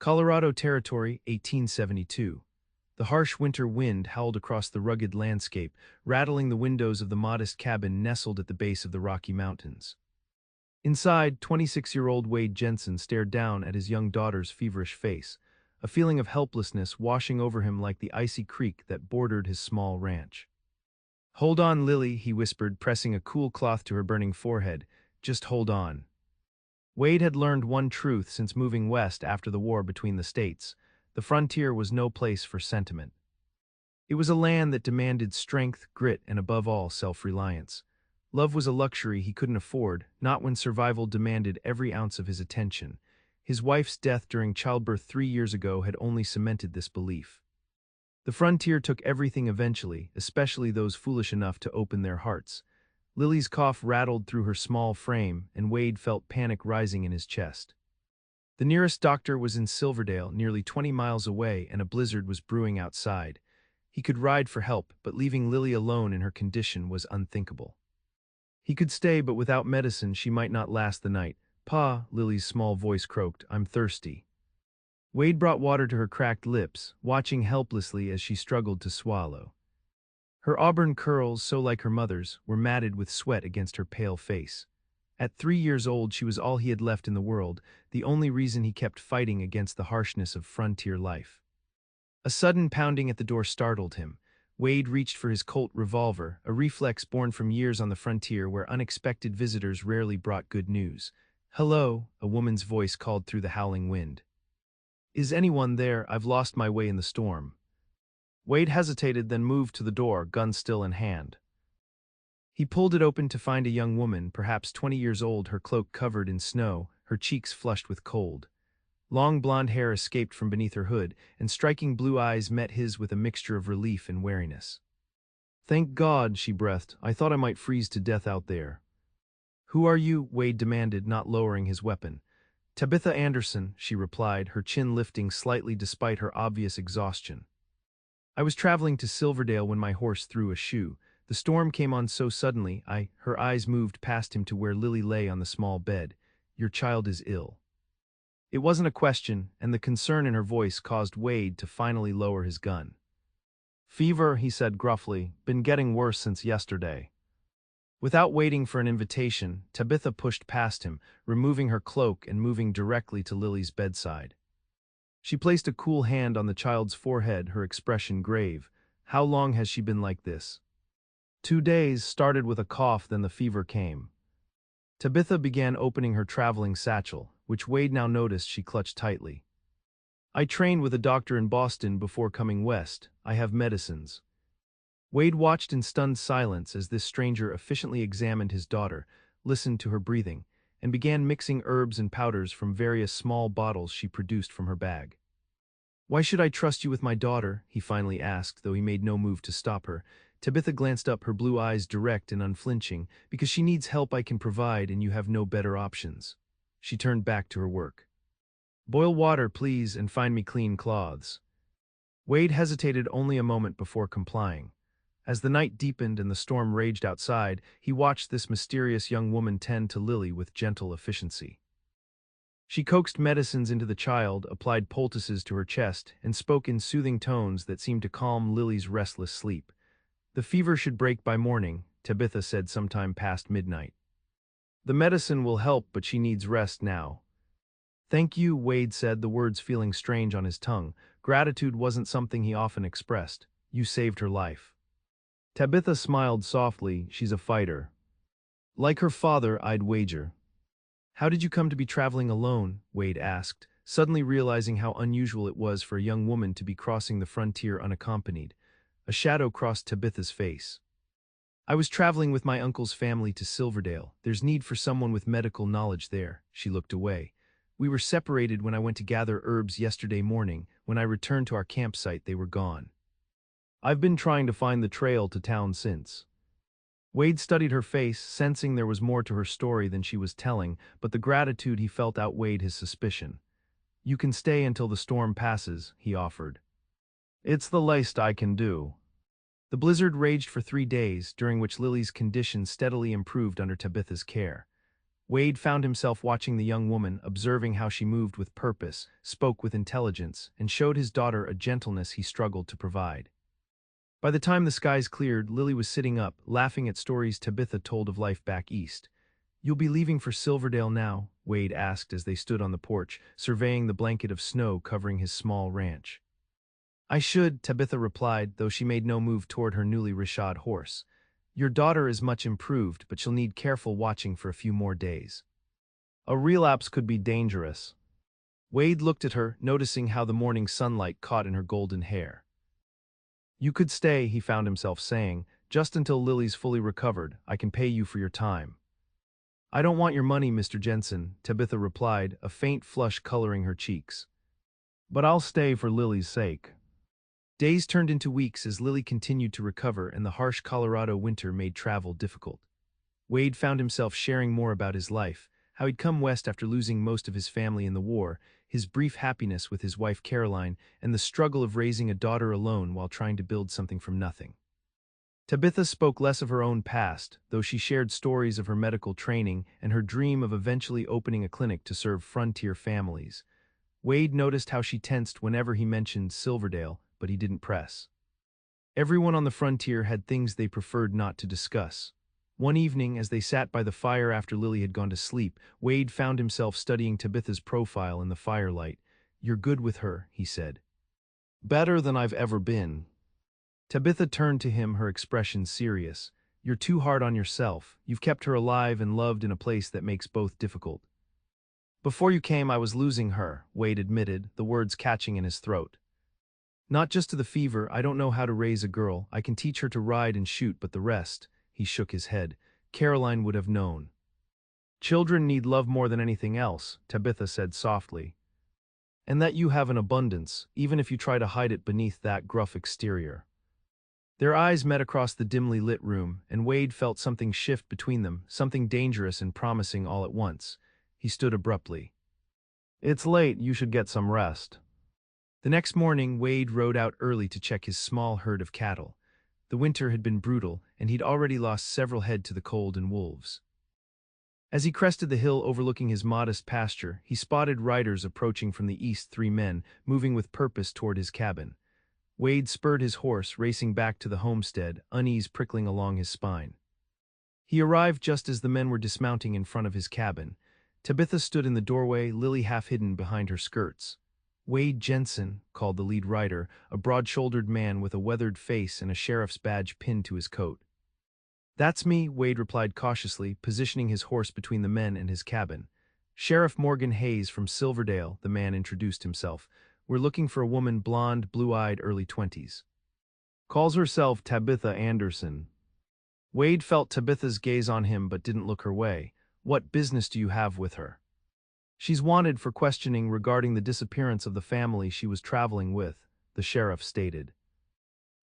Colorado Territory, 1872. The harsh winter wind howled across the rugged landscape, rattling the windows of the modest cabin nestled at the base of the Rocky Mountains. Inside, 26-year-old Wade Jensen stared down at his young daughter's feverish face, a feeling of helplessness washing over him like the icy creek that bordered his small ranch. "Hold on, Lily," he whispered, pressing a cool cloth to her burning forehead. "Just hold on." Wade had learned one truth since moving west after the war between the states. The frontier was no place for sentiment. It was a land that demanded strength, grit, and above all, self-reliance. Love was a luxury he couldn't afford, not when survival demanded every ounce of his attention. His wife's death during childbirth 3 years ago had only cemented this belief. The frontier took everything eventually, especially those foolish enough to open their hearts. Lily's cough rattled through her small frame, and Wade felt panic rising in his chest. The nearest doctor was in Silverdale, nearly 20 miles away, and a blizzard was brewing outside. He could ride for help, but leaving Lily alone in her condition was unthinkable. He could stay, but without medicine she might not last the night. "Pa," Lily's small voice croaked, "I'm thirsty." Wade brought water to her cracked lips, watching helplessly as she struggled to swallow. Her auburn curls, so like her mother's, were matted with sweat against her pale face. At 3 years old, she was all he had left in the world, the only reason he kept fighting against the harshness of frontier life. A sudden pounding at the door startled him. Wade reached for his Colt revolver, a reflex born from years on the frontier where unexpected visitors rarely brought good news. "Hello," a woman's voice called through the howling wind. "Is anyone there? I've lost my way in the storm." Wade hesitated, then moved to the door, gun still in hand. He pulled it open to find a young woman, perhaps 20 years old, her cloak covered in snow, her cheeks flushed with cold. Long blonde hair escaped from beneath her hood, and striking blue eyes met his with a mixture of relief and wariness. "Thank God," she breathed. "I thought I might freeze to death out there." "Who are you?" Wade demanded, not lowering his weapon. "Tabitha Anderson," she replied, her chin lifting slightly despite her obvious exhaustion. "I was traveling to Silverdale when my horse threw a shoe. The storm came on so suddenly, Her eyes moved past him to where Lily lay on the small bed. "Your child is ill." It wasn't a question, and the concern in her voice caused Wade to finally lower his gun. "Fever," he said gruffly. "Been getting worse since yesterday." Without waiting for an invitation, Tabitha pushed past him, removing her cloak and moving directly to Lily's bedside. She placed a cool hand on the child's forehead, her expression grave. "How long has she been like this?" 2 days, started with a cough, then the fever came." Tabitha began opening her traveling satchel, which Wade now noticed she clutched tightly. "I trained with a doctor in Boston before coming west. I have medicines." Wade watched in stunned silence as this stranger efficiently examined his daughter, listened to her breathing, and began mixing herbs and powders from various small bottles she produced from her bag. "Why should I trust you with my daughter?" he finally asked, though he made no move to stop her. Tabitha glanced up, her blue eyes direct and unflinching. "Because she needs help I can provide, and you have no better options." She turned back to her work. "Boil water, please, and find me clean cloths." Wade hesitated only a moment before complying. As the night deepened and the storm raged outside, he watched this mysterious young woman tend to Lily with gentle efficiency. She coaxed medicines into the child, applied poultices to her chest, and spoke in soothing tones that seemed to calm Lily's restless sleep. "The fever should break by morning," Tabitha said sometime past midnight. "The medicine will help, but she needs rest now." "Thank you," Wade said, the words feeling strange on his tongue. Gratitude wasn't something he often expressed. "You saved her life." Tabitha smiled softly. "She's a fighter. Like her father, I'd wager." "How did you come to be traveling alone?" Wade asked, suddenly realizing how unusual it was for a young woman to be crossing the frontier unaccompanied. A shadow crossed Tabitha's face. "I was traveling with my uncle's family to Silverdale. There's need for someone with medical knowledge there." She looked away. "We were separated when I went to gather herbs yesterday morning. When I returned to our campsite, they were gone. I've been trying to find the trail to town since." Wade studied her face, sensing there was more to her story than she was telling, but the gratitude he felt outweighed his suspicion. "You can stay until the storm passes," he offered. "It's the least I can do." The blizzard raged for 3 days, during which Lily's condition steadily improved under Tabitha's care. Wade found himself watching the young woman, observing how she moved with purpose, spoke with intelligence, and showed his daughter a gentleness he struggled to provide. By the time the skies cleared, Lily was sitting up, laughing at stories Tabitha told of life back east. "You'll be leaving for Silverdale now?" Wade asked as they stood on the porch, surveying the blanket of snow covering his small ranch. "I should," Tabitha replied, though she made no move toward her newly rishod horse. "Your daughter is much improved, but she'll need careful watching for a few more days. A relapse could be dangerous." Wade looked at her, noticing how the morning sunlight caught in her golden hair. "You could stay," he found himself saying, "just until Lily's fully recovered. I can pay you for your time." "I don't want your money, Mr. Jensen," Tabitha replied, a faint flush coloring her cheeks. "But I'll stay for Lily's sake." Days turned into weeks as Lily continued to recover and the harsh Colorado winter made travel difficult. Wade found himself sharing more about his life, how he'd come west after losing most of his family in the war, his brief happiness with his wife Caroline, and the struggle of raising a daughter alone while trying to build something from nothing. Tabitha spoke less of her own past, though she shared stories of her medical training and her dream of eventually opening a clinic to serve frontier families. Wade noticed how she tensed whenever he mentioned Silverdale, but he didn't press. Everyone on the frontier had things they preferred not to discuss. One evening, as they sat by the fire after Lily had gone to sleep, Wade found himself studying Tabitha's profile in the firelight. "You're good with her," he said. "Better than I've ever been." Tabitha turned to him, her expression serious. "You're too hard on yourself. You've kept her alive and loved in a place that makes both difficult." "Before you came, I was losing her," Wade admitted, the words catching in his throat. "Not just to the fever. I don't know how to raise a girl. I can teach her to ride and shoot, but the rest," he shook his head. "Caroline would have known." "Children need love more than anything else," Tabitha said softly. "And that you have an abundance, even if you try to hide it beneath that gruff exterior." Their eyes met across the dimly lit room, and Wade felt something shift between them, something dangerous and promising all at once. He stood abruptly. "It's late. You should get some rest." The next morning, Wade rode out early to check his small herd of cattle. The winter had been brutal, and he'd already lost several head to the cold and wolves. As he crested the hill overlooking his modest pasture, he spotted riders approaching from the east, 3 men, moving with purpose toward his cabin. Wade spurred his horse, racing back to the homestead, unease prickling along his spine. He arrived just as the men were dismounting in front of his cabin. Tabitha stood in the doorway, Lily half hidden behind her skirts. "Wade Jensen," called the lead rider, a broad-shouldered man with a weathered face and a sheriff's badge pinned to his coat. "That's me," Wade replied cautiously, positioning his horse between the men and his cabin. "Sheriff Morgan Hayes from Silverdale," the man introduced himself. "We're looking for a woman, blonde, blue-eyed, early 20s. Calls herself Tabitha Anderson." Wade felt Tabitha's gaze on him but didn't look her way. "What business do you have with her?" "She's wanted for questioning regarding the disappearance of the family she was traveling with," the sheriff stated.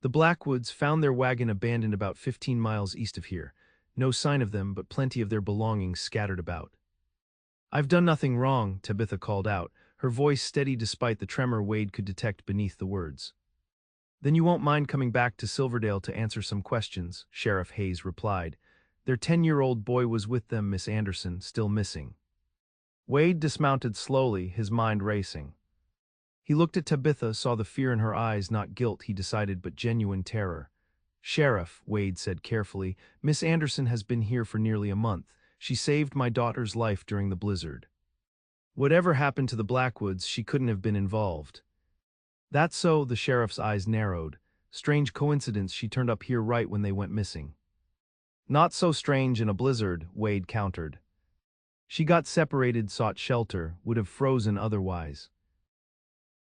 "The Blackwoods found their wagon abandoned about 15 miles east of here. No sign of them, but plenty of their belongings scattered about." "I've done nothing wrong," Tabitha called out, her voice steady despite the tremor Wade could detect beneath the words. "Then you won't mind coming back to Silverdale to answer some questions," Sheriff Hayes replied. "Their 10-year-old boy was with them, Miss Anderson, still missing." Wade dismounted slowly, his mind racing. He looked at Tabitha, saw the fear in her eyes, not guilt, he decided, but genuine terror. "Sheriff," Wade said carefully, "Miss Anderson has been here for nearly a month. She saved my daughter's life during the blizzard. Whatever happened to the Blackwoods, she couldn't have been involved." "That's so," the sheriff's eyes narrowed. "Strange coincidence she turned up here right when they went missing." "Not so strange in a blizzard," Wade countered. "She got separated, sought shelter, would have frozen otherwise."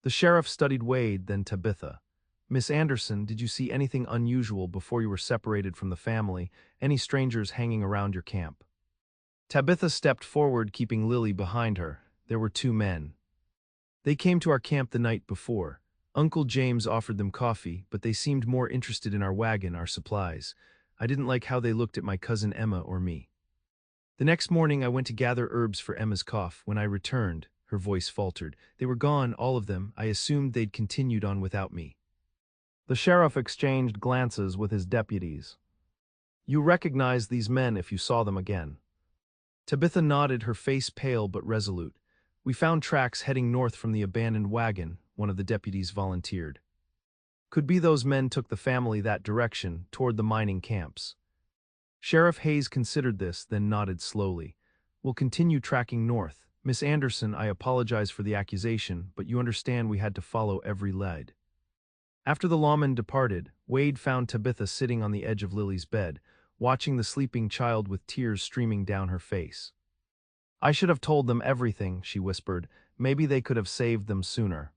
The sheriff studied Wade, then Tabitha. "Miss Anderson, did you see anything unusual before you were separated from the family? Any strangers hanging around your camp?" Tabitha stepped forward, keeping Lily behind her. "There were 2 men. They came to our camp the night before. Uncle James offered them coffee, but they seemed more interested in our wagon, our supplies. I didn't like how they looked at my cousin Emma or me. The next morning I went to gather herbs for Emma's cough. When I returned," her voice faltered, "they were gone, all of them. I assumed they'd continued on without me." The sheriff exchanged glances with his deputies. "You recognize these men if you saw them again?" Tabitha nodded, her face pale but resolute. "We found tracks heading north from the abandoned wagon," one of the deputies volunteered. "Could be those men took the family that direction, toward the mining camps." Sheriff Hayes considered this, then nodded slowly. "We'll continue tracking north. Miss Anderson, I apologize for the accusation, but you understand we had to follow every lead." After the lawman departed, Wade found Tabitha sitting on the edge of Lily's bed, watching the sleeping child with tears streaming down her face. "I should have told them everything," she whispered. "Maybe they could have saved them sooner."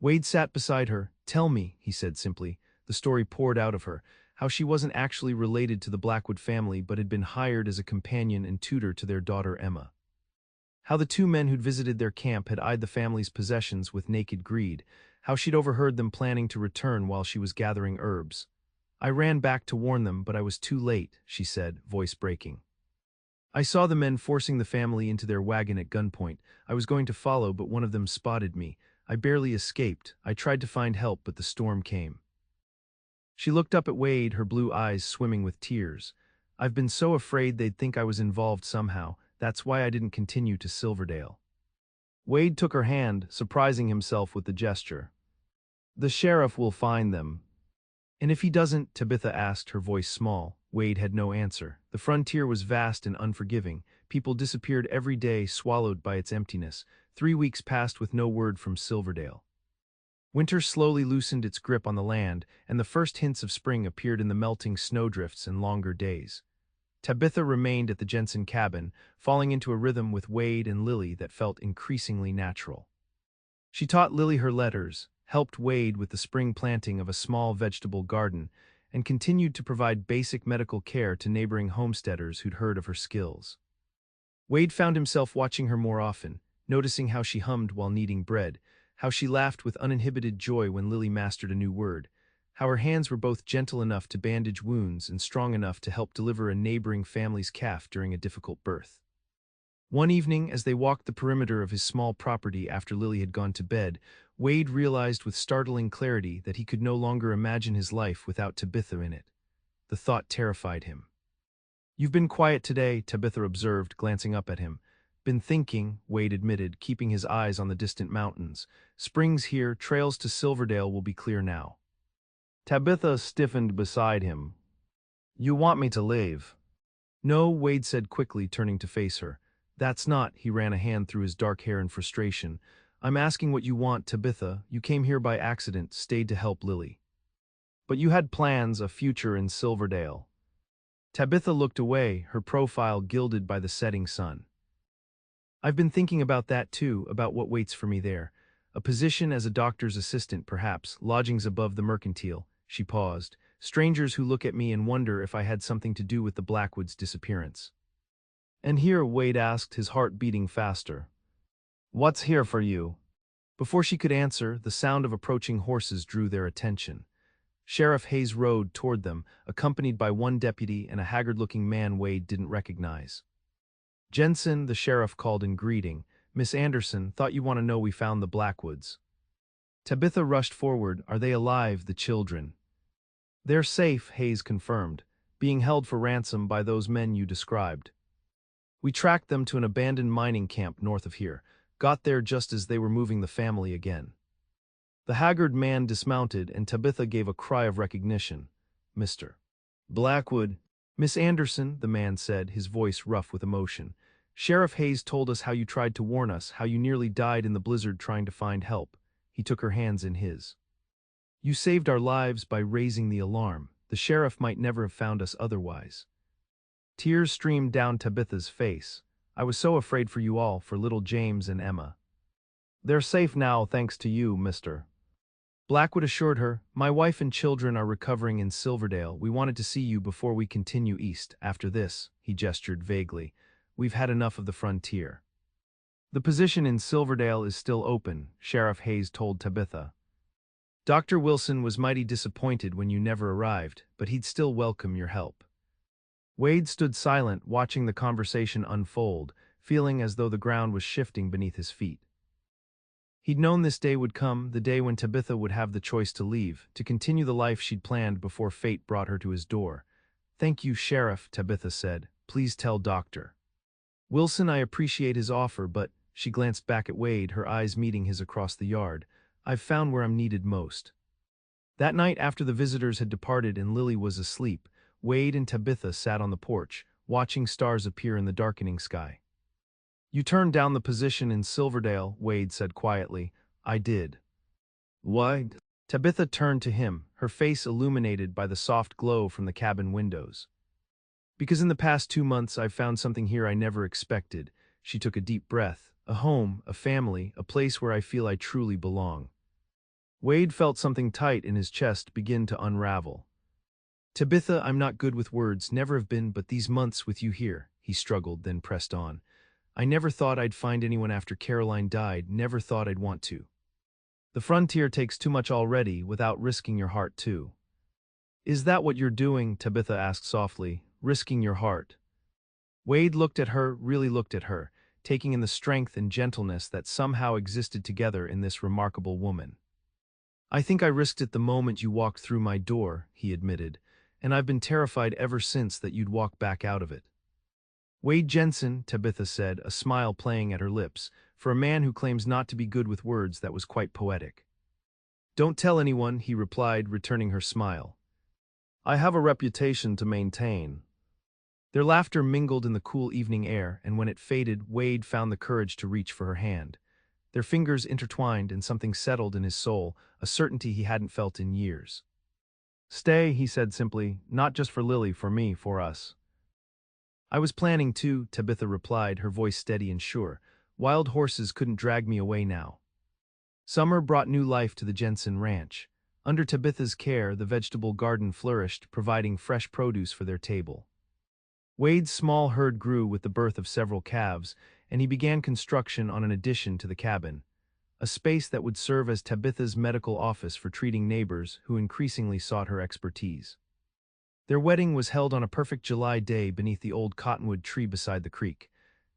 Wade sat beside her. "Tell me," he said simply. The story poured out of her, how she wasn't actually related to the Blackwood family but had been hired as a companion and tutor to their daughter Emma. How the two men who'd visited their camp had eyed the family's possessions with naked greed, how she'd overheard them planning to return while she was gathering herbs. "I ran back to warn them, but I was too late," she said, voice breaking. "I saw the men forcing the family into their wagon at gunpoint. I was going to follow, but one of them spotted me. I barely escaped. I tried to find help, but the storm came." She looked up at Wade, her blue eyes swimming with tears. "I've been so afraid they'd think I was involved somehow. That's why I didn't continue to Silverdale." Wade took her hand, surprising himself with the gesture. "The sheriff will find them." "And if he doesn't?" Tabitha asked, her voice small. Wade had no answer. The frontier was vast and unforgiving. People disappeared every day, swallowed by its emptiness. 3 weeks passed with no word from Silverdale. Winter slowly loosened its grip on the land, and the first hints of spring appeared in the melting snowdrifts and longer days. Tabitha remained at the Jensen cabin, falling into a rhythm with Wade and Lily that felt increasingly natural. She taught Lily her letters, helped Wade with the spring planting of a small vegetable garden, and continued to provide basic medical care to neighboring homesteaders who'd heard of her skills. Wade found himself watching her more often, noticing how she hummed while kneading bread, how she laughed with uninhibited joy when Lily mastered a new word, how her hands were both gentle enough to bandage wounds and strong enough to help deliver a neighboring family's calf during a difficult birth. One evening, as they walked the perimeter of his small property after Lily had gone to bed, Wade realized with startling clarity that he could no longer imagine his life without Tabitha in it. The thought terrified him. "You've been quiet today," Tabitha observed, glancing up at him. "Been thinking," Wade admitted, keeping his eyes on the distant mountains. "Spring's here, trails to Silverdale will be clear now." Tabitha stiffened beside him. "You want me to leave?" "No," Wade said quickly, turning to face her. "That's not," he ran a hand through his dark hair in frustration. "I'm asking what you want, Tabitha. You came here by accident, stayed to help Lily. But you had plans, a future in Silverdale." Tabitha looked away, her profile gilded by the setting sun. "I've been thinking about that too, about what waits for me there. A position as a doctor's assistant, perhaps, lodgings above the mercantile." She paused. "Strangers who look at me and wonder if I had something to do with the Blackwoods' disappearance." "And here?" Wade asked, his heart beating faster. "What's here for you?" Before she could answer, the sound of approaching horses drew their attention. Sheriff Hayes rode toward them, accompanied by one deputy and a haggard-looking man Wade didn't recognize. "Jensen," the sheriff called in greeting. "Miss Anderson, thought you want to know we found the Blackwoods." Tabitha rushed forward. "Are they alive, the children?" "They're safe," Hayes confirmed, "being held for ransom by those men you described. We tracked them to an abandoned mining camp north of here, got there just as they were moving the family again." The haggard man dismounted, and Tabitha gave a cry of recognition. "Mr. Blackwood." "Miss Anderson," the man said, his voice rough with emotion. "Sheriff Hayes told us how you tried to warn us, how you nearly died in the blizzard trying to find help." He took her hands in his. "You saved our lives by raising the alarm. The sheriff might never have found us otherwise." Tears streamed down Tabitha's face. "I was so afraid for you all, for little James and Emma." "They're safe now, thanks to you, Mr. Blackwood assured her. "My wife and children are recovering in Silverdale. We wanted to see you before we continue east. After this," he gestured vaguely, "we've had enough of the frontier." "The position in Silverdale is still open," Sheriff Hayes told Tabitha. "Dr. Wilson was mighty disappointed when you never arrived, but he'd still welcome your help." Wade stood silent, watching the conversation unfold, feeling as though the ground was shifting beneath his feet. He'd known this day would come, the day when Tabitha would have the choice to leave, to continue the life she'd planned before fate brought her to his door. "Thank you, Sheriff," Tabitha said. "Please tell Doctor." Wilson, I appreciate his offer, but she glanced back at Wade, her eyes meeting his across the yard. I've found where I'm needed most. That night after the visitors had departed and Lily was asleep, Wade and Tabitha sat on the porch, watching stars appear in the darkening sky. You turned down the position in Silverdale, Wade said quietly. I did. Why? Tabitha turned to him, her face illuminated by the soft glow from the cabin windows. Because in the past 2 months I've found something here I never expected. She took a deep breath. A home, a family, a place where I feel I truly belong. Wade felt something tight in his chest begin to unravel. Tabitha, I'm not good with words, never have been, but these months with you here, he struggled, then pressed on. I never thought I'd find anyone after Caroline died, never thought I'd want to. The frontier takes too much already, without risking your heart too. Is that what you're doing? Tabitha asked softly, risking your heart. Wade looked at her, really looked at her, taking in the strength and gentleness that somehow existed together in this remarkable woman. I think I risked it the moment you walked through my door, he admitted, and I've been terrified ever since that you'd walk back out of it. Wade Jensen, Tabitha said, a smile playing at her lips. For a man who claims not to be good with words, that was quite poetic. Don't tell anyone, he replied, returning her smile. I have a reputation to maintain. Their laughter mingled in the cool evening air, and when it faded, Wade found the courage to reach for her hand. Their fingers intertwined and something settled in his soul, a certainty he hadn't felt in years. Stay, he said simply, not just for Lily, for me, for us. I was planning to, Tabitha replied, her voice steady and sure. Wild horses couldn't drag me away now. Summer brought new life to the Jensen ranch. Under Tabitha's care, the vegetable garden flourished, providing fresh produce for their table. Wade's small herd grew with the birth of several calves, and he began construction on an addition to the cabin, a space that would serve as Tabitha's medical office for treating neighbors who increasingly sought her expertise. Their wedding was held on a perfect July day beneath the old cottonwood tree beside the creek.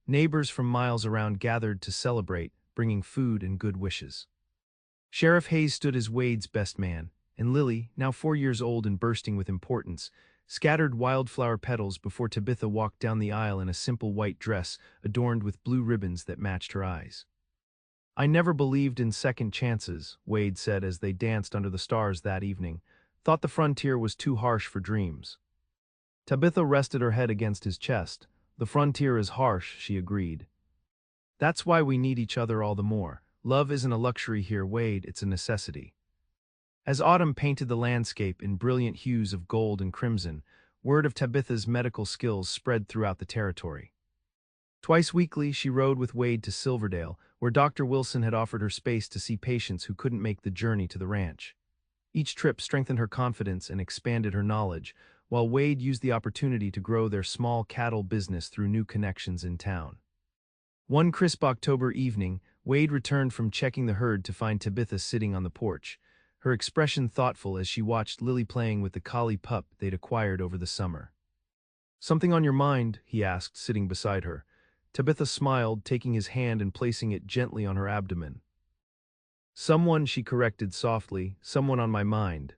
Neighbors from miles around gathered to celebrate, bringing food and good wishes. Sheriff Hayes stood as Wade's best man, and Lily, now 4 years old and bursting with importance, scattered wildflower petals before Tabitha walked down the aisle in a simple white dress adorned with blue ribbons that matched her eyes. I never believed in second chances, Wade said as they danced under the stars that evening. Thought the frontier was too harsh for dreams. Tabitha rested her head against his chest. The frontier is harsh, she agreed. That's why we need each other all the more. Love isn't a luxury here, Wade, it's a necessity. As autumn painted the landscape in brilliant hues of gold and crimson, word of Tabitha's medical skills spread throughout the territory. Twice weekly, she rode with Wade to Silverdale, where Dr. Wilson had offered her space to see patients who couldn't make the journey to the ranch. Each trip strengthened her confidence and expanded her knowledge, while Wade used the opportunity to grow their small cattle business through new connections in town. One crisp October evening, Wade returned from checking the herd to find Tabitha sitting on the porch, her expression thoughtful as she watched Lily playing with the collie pup they'd acquired over the summer. Something on your mind? He asked, sitting beside her. Tabitha smiled, taking his hand and placing it gently on her abdomen. Someone, she corrected softly, someone on my mind.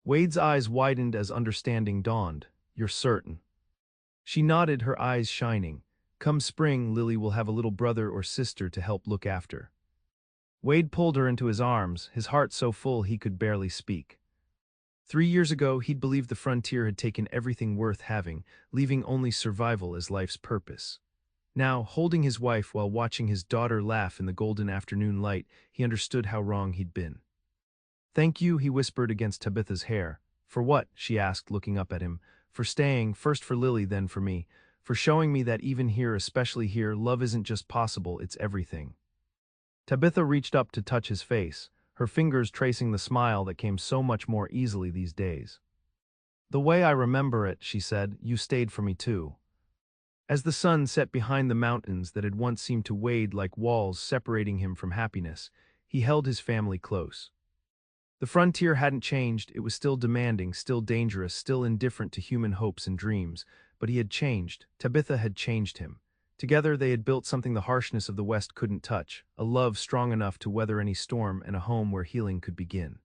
Wade's eyes widened as understanding dawned. You're certain? She nodded, her eyes shining. Come spring, Lily will have a little brother or sister to help look after. Wade pulled her into his arms, his heart so full he could barely speak. 3 years ago, he'd believed the frontier had taken everything worth having, leaving only survival as life's purpose. Now, holding his wife while watching his daughter laugh in the golden afternoon light, he understood how wrong he'd been. Thank you, he whispered against Tabitha's hair. For what? She asked, looking up at him. For staying, first for Lily, then for me. For showing me that even here, especially here, love isn't just possible, it's everything. Tabitha reached up to touch his face, her fingers tracing the smile that came so much more easily these days. The way I remember it, she said, you stayed for me too. As the sun set behind the mountains that had once seemed to Wade like walls separating him from happiness, he held his family close. The frontier hadn't changed, it was still demanding, still dangerous, still indifferent to human hopes and dreams, but he had changed. Tabitha had changed him. Together they had built something the harshness of the West couldn't touch, a love strong enough to weather any storm and a home where healing could begin.